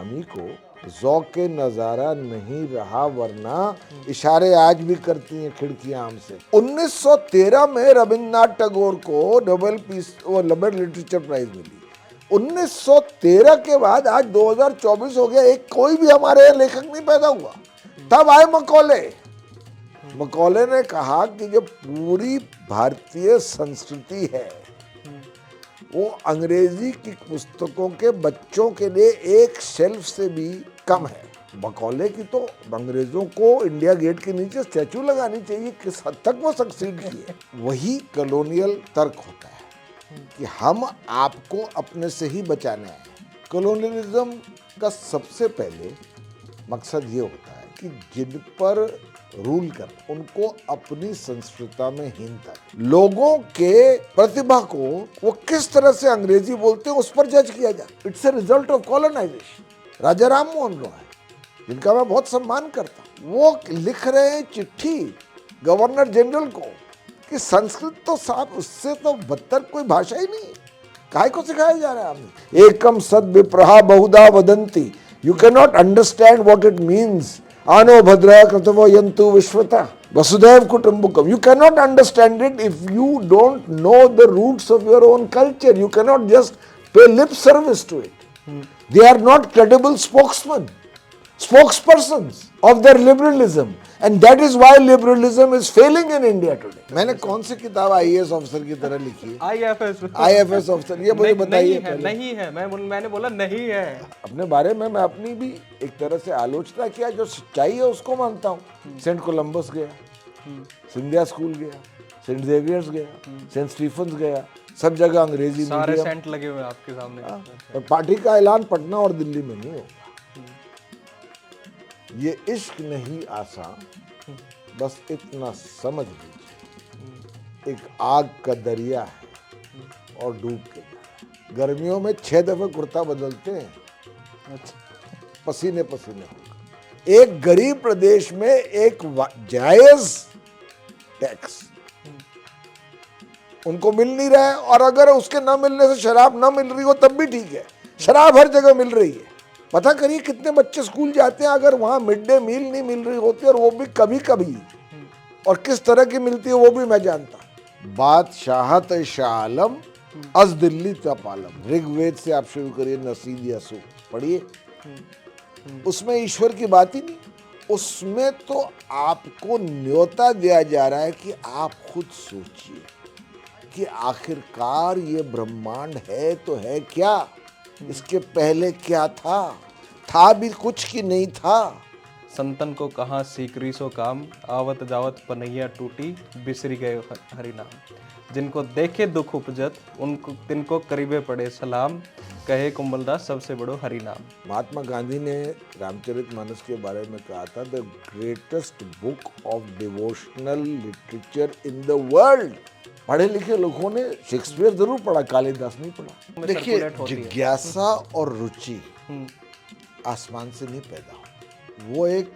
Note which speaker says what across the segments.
Speaker 1: स्वामी को ज़ौक़े नज़ारा नहीं रहा, वरना इशारे आज भी करती हैं खिड़कियां हमसे। 1913 में रविन्द्रनाथ टैगोर को नोबेल लिटरेचर प्राइज मिली। 1913 के बाद आज 2024 हो गया, एक कोई भी हमारे यहाँ लेखक नहीं पैदा हुआ। तब आए मकौले ने कहा कि जो पूरी भारतीय संस्कृति है वो अंग्रेजी की पुस्तकों के बच्चों के लिए एक शेल्फ से भी कम है। मकौले की तो अंग्रेजों को इंडिया गेट के नीचे स्टैचू लगानी चाहिए, किस हद तक वो सक्सीड किए। वही कॉलोनियल तर्क होता है कि हम आपको अपने से ही बचाना है। कॉलोनियलिज्म का सबसे पहले मकसद ये होता है कि जिन पर रूल कर उनको अपनी संस्कृति में हीनता, लोगों के प्रतिभा को वो किस तरह से अंग्रेजी बोलते हैं उस पर जज किया जाए। It's a result of colonisation. Raja Ram Mohan Roy, जिनका मैं बहुत सम्मान करता हूँ, वो लिख रहे हैं चिट्ठी गवर्नर जनरल को कि संस्कृत तो साहब उससे तो बदतर कोई भाषा ही नहीं है, काहे को सिखाया जा रहा है हमें। एकम सद विप्रहा बहुधा वदंती, you can not understand what it means. आनो भद्रा कृतवो यन्तु विश्वता वसुधैव कुटुम्बकम। You cannot understand it if you don't know the roots of your own culture. You cannot just pay lip service to it. They are not credible spokespersons of their liberalism, and that is why liberalism is failing in India today. मैंने कौन सी किताब IAS officer की तरह लिखी है? IFS officer, ये मुझे बताइए।
Speaker 2: नहीं है, मैंने बोला नहीं है।
Speaker 1: अपने बारे में मैं अपनी भी एक तरह से आलोचना किया, जो सच्चाई है उसको मानता हूँ। सेंट कोलंबस गया, सिंधिया स्कूल गया, सेंट जेवियर्स गया, सेंट स्टीफन्स गया, सब जगह अंग्रेजी
Speaker 2: सारे सेंट लगे हुए आपके सामने।
Speaker 1: पार्टी का ऐलान पटना और दिल्ली में नहीं होगा। ये इश्क नहीं आसान, बस इतना समझ लीजिए, एक आग का दरिया है और डूब के जाए। गर्मियों में 6 दफे कुर्ता बदलते हैं, पसीने पसीने होगा। एक गरीब प्रदेश में एक जायज टैक्स उनको मिल नहीं रहा है, और अगर उसके न मिलने से शराब न मिल रही हो तब भी ठीक है। शराब हर जगह मिल रही है। पता करिए कितने बच्चे स्कूल जाते हैं अगर वहां मिड डे मील नहीं मिल रही होती, और वो भी कभी कभी, और किस तरह की मिलती है वो भी मैं जानता। बादशाहत शाह आलम अज दिल्ली तपालम, ऋग्वेद से आप शुरू करिए, नसीद यसू पढ़िए। उसमें ईश्वर की बात ही नहीं, उसमें तो आपको न्योता दिया जा रहा है कि आप खुद सोचिए कि आखिरकार ये ब्रह्मांड है तो है क्या, इसके पहले क्या था भी कुछ की नहीं था।
Speaker 2: संतन को कहाँ सीकरी सो काम, आवत जावत पनैया टूटी, बिसरी गए हरि नाम। जिनको देखे दुख उपजत, उनको तिनको करीबे पड़े सलाम, कहे कुंभलदास सबसे बड़ो हरि नाम।
Speaker 1: महात्मा गांधी ने रामचरितमानस के बारे में कहा था, the greatest book of devotional literature in the world. पढ़े लिखे लोगों ने शेक्सपियर जरूर पढ़ा, कालिदास नहीं पढ़ा। देखिए, जिज्ञासा और रुचि आसमान से नहीं पैदा हो, वो एक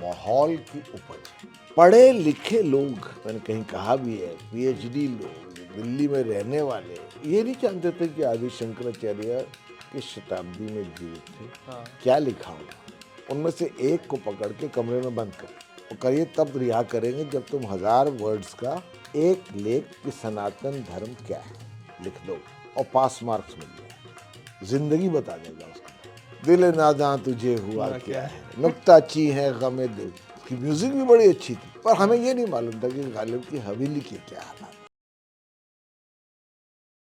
Speaker 1: माहौल की उपज है। पढ़े लिखे लोग, मैंने कहीं कहा भी है, PhD लोग, दिल्ली में रहने वाले, ये नहीं जानते थे कि आदि शंकराचार्य किस शताब्दी में जीवित थे, क्या लिखा होगा। उनमें से एक को पकड़ के कमरे में बंद कर वो करिए, तब रिहा करेंगे जब तुम 1000 वर्ड्स का एक लेख कि सनातन धर्म क्या है लिख दो, और पास मार्क्स मिल जाए। जिंदगी बता देगा उसका। दिल नादा तुझे हुआ क्या है, नुक्ता ची है गमे दिल की म्यूजिक भी बड़ी अच्छी थी, पर हमें ये नहीं मालूम था कि गालिब की हवेली के क्या हालात।